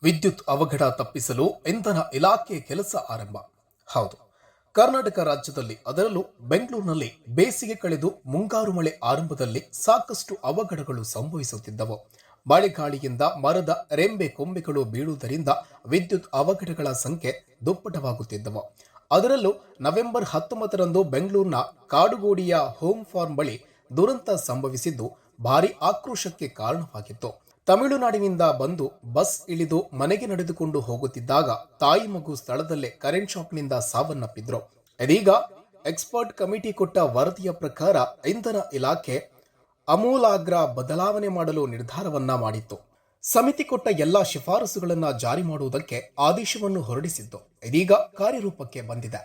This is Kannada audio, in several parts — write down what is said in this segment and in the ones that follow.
ವಿದ್ಯುತ್ ಅವಘಡ ತಪ್ಪಿಸಲು ಇಂಧನ ಇಲಾಖೆ ಕೆಲಸ ಆರಂಭ. ಹೌದು, ಕರ್ನಾಟಕ ರಾಜ್ಯದಲ್ಲಿ ಅದರಲ್ಲೂ ಬೆಂಗಳೂರಿನಲ್ಲಿ ಬೇಸಿಗೆ ಕಳೆದು ಮುಂಗಾರು ಮಳೆ ಆರಂಭದಲ್ಲಿ ಸಾಕಷ್ಟು ಅವಘಡಗಳು ಸಂಭವಿಸುತ್ತಿದ್ದವು. ಮಳೆಗಾಳಿಯಿಂದ ಮರದ ರೆಂಬೆ ಕೊಂಬೆಗಳು ಬೀಳುವುದರಿಂದ ವಿದ್ಯುತ್ ಅವಘಡಗಳ ಸಂಖ್ಯೆ ದುಪ್ಪಟವಾಗುತ್ತಿದ್ದವು. ಅದರಲ್ಲೂ ನವೆಂಬರ್ 19ರಂದು ಬೆಂಗಳೂರಿನ ಕಾಡುಗೋಡಿಯ ಹೋಮ್ ಫಾರ್ಮ್ ಬಳಿ ದುರಂತ ಸಂಭವಿಸಿದ್ದು ಭಾರಿ ಆಕ್ರೋಶಕ್ಕೆ ಕಾರಣವಾಗಿತ್ತು. ತಮಿಳುನಾಡಿನಿಂದ ಬಂದು ಬಸ್ ಇಳಿದು ಮನೆಗೆ ನಡೆದುಕೊಂಡು ಹೋಗುತ್ತಿದ್ದಾಗ ತಾಯಿ ಮಗು ಸ್ಥಳದಲ್ಲೇ ಕರೆಂಟ್ ಶಾಕ್ನಿಂದ ಸಾವನ್ನಪ್ಪಿದ್ರು. ಇದೀಗ ಎಕ್ಸ್ಪರ್ಟ್ ಕಮಿಟಿ ಕೊಟ್ಟ ವರದಿಯ ಪ್ರಕಾರ ಇಂಧನ ಇಲಾಖೆ ಅಮೂಲಾಗ್ರ ಬದಲಾವಣೆ ಮಾಡಲು ನಿರ್ಧಾರವನ್ನ ಮಾಡಿತ್ತು. ಸಮಿತಿ ಕೊಟ್ಟ ಎಲ್ಲಾ ಶಿಫಾರಸುಗಳನ್ನು ಜಾರಿ ಮಾಡುವುದಕ್ಕೆ ಆದೇಶವನ್ನು ಹೊರಡಿಸಿದ್ದು ಇದೀಗ ಕಾರ್ಯರೂಪಕ್ಕೆ ಬಂದಿದೆ.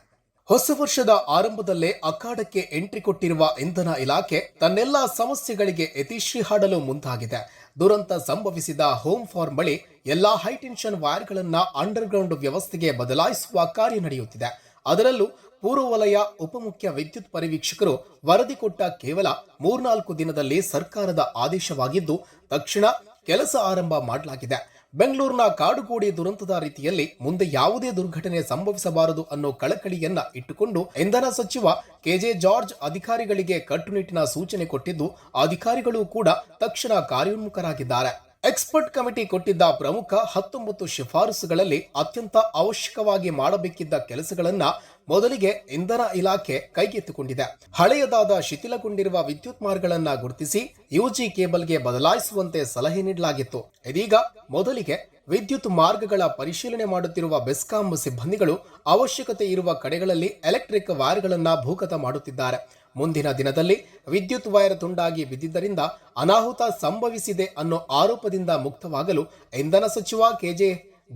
ಹೊಸ ವರ್ಷದ ಆರಂಭದಲ್ಲೇ ಅಖಾಡಕ್ಕೆ ಎಂಟ್ರಿ ಕೊಟ್ಟಿರುವ ಇಂಧನ ಇಲಾಖೆ ತನ್ನೆಲ್ಲಾ ಸಮಸ್ಯೆಗಳಿಗೆ ಯತಿಶ್ರೀ ಹಾಡಲು ಮುಂದಾಗಿದೆ. ದುರಂತ ಸಂಭವಿಸಿದ ಹೋಮ್ ಫಾರ್ಮ್ ಬಳಿ ಎಲ್ಲಾ ಹೈಟೆನ್ಷನ್ ವೈರ್ಗಳನ್ನ ಅಂಡರ್ ಗ್ರೌಂಡ್ ವ್ಯವಸ್ಥೆಗೆ ಬದಲಾಯಿಸುವ ಕಾರ್ಯ ನಡೆಯುತ್ತಿದೆ. ಅದರಲ್ಲೂ ಪೂರ್ವ ವಲಯ ಉಪಮುಖ್ಯ ವಿದ್ಯುತ್ ಪರಿವೀಕ್ಷಕರು ವರದಿ ಕೊಟ್ಟ ಕೇವಲ 3-4 ದಿನದಲ್ಲಿ ಸರ್ಕಾರದ ಆದೇಶವಾಗಿದ್ದು ತಕ್ಷಣ ಕೆಲಸ ಆರಂಭ ಮಾಡಲಾಗಿದೆ. ಬೆಂಗಳೂರಿನ ಕಾಡುಗೋಡಿ ದುರಂತದ ರೀತಿಯಲ್ಲಿ ಮುಂದೆ ಯಾವುದೇ ದುರ್ಘಟನೆ ಸಂಭವಿಸಬಾರದು ಅನ್ನೋ ಕಳಕಳಿಯನ್ನ ಇಟ್ಟುಕೊಂಡು ಇಂಧನ ಸಚಿವ ಕೆಜೆ ಜಾರ್ಜ್ ಅಧಿಕಾರಿಗಳಿಗೆ ಕಟ್ಟುನಿಟ್ಟಿನ ಸೂಚನೆ ಕೊಟ್ಟಿದ್ದು ಅಧಿಕಾರಿಗಳು ಕೂಡ ತಕ್ಷಣ ಕಾರ್ಯೋನ್ಮುಖರಾಗಿದ್ದಾರೆ. ಎಕ್ಸ್ಪರ್ಟ್ ಕಮಿಟಿ ಕೊಟ್ಟಿದ್ದ ಪ್ರಮುಖ 19 ಶಿಫಾರಸುಗಳಲ್ಲಿ ಅತ್ಯಂತ ಅವಶ್ಯಕವಾಗಿ ಮಾಡಬೇಕಿದ್ದ ಕೆಲಸಗಳನ್ನ ಮೊದಲಿಗೆ ಇಂಧನ ಇಲಾಖೆ ಕೈಗೆತ್ತಿಕೊಂಡಿದೆ. ಹಳೆಯದಾದ ಶಿಥಿಲಗೊಂಡಿರುವ ವಿದ್ಯುತ್ ಮಾರ್ಗಗಳನ್ನ ಗುರುತಿಸಿ ಯುಜಿ ಕೇಬಲ್ಗೆ ಬದಲಾಯಿಸುವಂತೆ ಸಲಹೆ ನೀಡಲಾಗಿತ್ತು. ಇದೀಗ ಮೊದಲಿಗೆ ವಿದ್ಯುತ್ ಮಾರ್ಗಗಳ ಪರಿಶೀಲನೆ ಮಾಡುತ್ತಿರುವ ಬೆಸ್ಕಾಂ ಸಿಬ್ಬಂದಿಗಳು ಅವಶ್ಯಕತೆ ಇರುವ ಕಡೆಗಳಲ್ಲಿ ಎಲೆಕ್ಟ್ರಿಕ್ ವೈರ್ಗಳನ್ನ ಭೂಗತ ಮಾಡುತ್ತಿದ್ದಾರೆ. ಮುಂದಿನ ದಿನದಲ್ಲಿ ವಿದ್ಯುತ್ ವೈರ್ ತುಂಡಾಗಿ ಬಿದ್ದಿದ್ದರಿಂದ ಅನಾಹುತ ಸಂಭವಿಸಿದೆ ಅನ್ನೋ ಆರೋಪದಿಂದ ಮುಕ್ತವಾಗಲು ಇಂಧನ ಸಚಿವ ಕೆಜೆ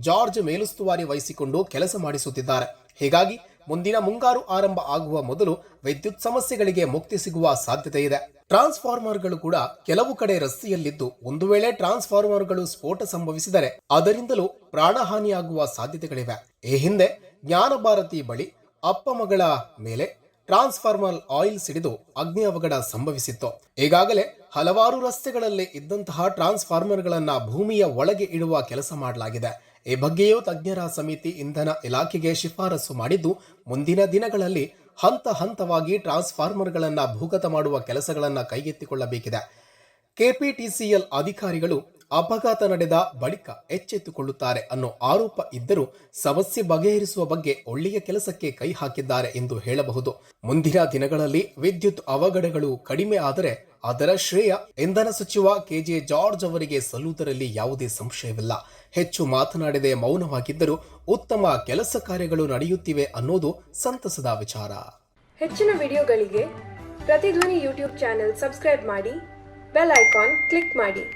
ಜಾರ್ಜ್ ಮೇಲುಸ್ತುವಾರಿ ವಹಿಸಿಕೊಂಡು ಕೆಲಸ ಮಾಡಿಸುತ್ತಿದ್ದಾರೆ. ಹೀಗಾಗಿ ಮುಂದಿನ ಮುಂಗಾರು ಆರಂಭ ಆಗುವ ಮೊದಲು ವಿದ್ಯುತ್ ಸಮಸ್ಯೆಗಳಿಗೆ ಮುಕ್ತಿ ಸಿಗುವ ಸಾಧ್ಯತೆ ಇದೆ. ಟ್ರಾನ್ಸ್ಫಾರ್ಮರ್ಗಳು ಕೂಡ ಕೆಲವು ಕಡೆ ರಸ್ತೆಯಲ್ಲಿದ್ದು ಒಂದು ವೇಳೆ ಟ್ರಾನ್ಸ್ಫಾರ್ಮರ್ಗಳು ಸ್ಫೋಟ ಸಂಭವಿಸಿದರೆ ಅದರಿಂದಲೂ ಪ್ರಾಣಹಾನಿಯಾಗುವ ಸಾಧ್ಯತೆಗಳಿವೆ. ಈ ಹಿಂದೆ ಜ್ಞಾನಭಾರತಿ ಬಳಿ ಅಪ್ಪ ಮಗಳ ಮೇಲೆ ಟ್ರಾನ್ಸ್ಫಾರ್ಮರ್ ಆಯಿಲ್ ಸಿಡಿದು ಅಗ್ನಿ ಅವಘಡ ಸಂಭವಿಸಿತ್ತು. ಈಗಾಗಲೇ ಹಲವಾರು ರಸ್ತೆಗಳಲ್ಲಿ ಇದ್ದಂತಹ ಟ್ರಾನ್ಸ್ಫಾರ್ಮರ್ಗಳನ್ನ ಭೂಮಿಯ ಒಳಗೆ ಇಡುವ ಕೆಲಸ ಮಾಡಲಾಗಿದೆ. ಈ ಬಗ್ಗೆಯೂ ತಜ್ಞರ ಸಮಿತಿ ಇಂಧನ ಇಲಾಖೆಗೆ ಶಿಫಾರಸು ಮಾಡಿದ್ದು ಮುಂದಿನ ದಿನಗಳಲ್ಲಿ ಹಂತ ಹಂತವಾಗಿ ಟ್ರಾನ್ಸ್ಫಾರ್ಮರ್ಗಳನ್ನ ಭೂಗತ ಮಾಡುವ ಕೆಲಸಗಳನ್ನ ಕೈಗೆತ್ತಿಕೊಳ್ಳಬೇಕಿದೆ. ಕೆಪಿಟಿಸಿಎಲ್ ಅಧಿಕಾರಿಗಳು ಅಪಘಾತ ನಡೆದ ಬಳಿಕ ಎಚ್ಚೆತ್ತುಕೊಳ್ಳುತ್ತಾರೆ ಅನ್ನೋ ಆರೋಪ ಇದ್ದರೂ ಸಮಸ್ಯೆ ಬಗೆಹರಿಸುವ ಬಗ್ಗೆ ಒಳ್ಳೆಯ ಕೆಲಸಕ್ಕೆ ಕೈ ಹಾಕಿದ್ದಾರೆ ಎಂದು ಹೇಳಬಹುದು. ಮುಂದಿನ ದಿನಗಳಲ್ಲಿ ವಿದ್ಯುತ್ ಅವಘಡಗಳು ಕಡಿಮೆ ಆದರೆ ಅದರ ಶ್ರೇಯ ಇಂಧನ ಸಚಿವ ಕೆಜೆ ಜಾರ್ಜ್ ಅವರಿಗೆ ಸಲ್ಲುವುದರಲ್ಲಿ ಯಾವುದೇ ಸಂಶಯವಿಲ್ಲ. ಹೆಚ್ಚು ಮಾತನಾಡದೆ ಮೌನವಾಗಿದ್ದರೂ ಉತ್ತಮ ಕೆಲಸ ಕಾರ್ಯಗಳು ನಡೆಯುತ್ತಿವೆ ಅನ್ನೋದು ಸಂತಸದ ವಿಚಾರ. ಹೆಚ್ಚಿನ ವಿಡಿಯೋಗಳಿಗೆ ಪ್ರತಿಧ್ವನಿ ಯೂಟ್ಯೂಬ್ ಚಾನೆಲ್ ಸಬ್ಸ್ಕ್ರೈಬ್ ಮಾಡಿ, ಬೆಲ್ ಐಕಾನ್ ಕ್ಲಿಕ್ ಮಾಡಿ.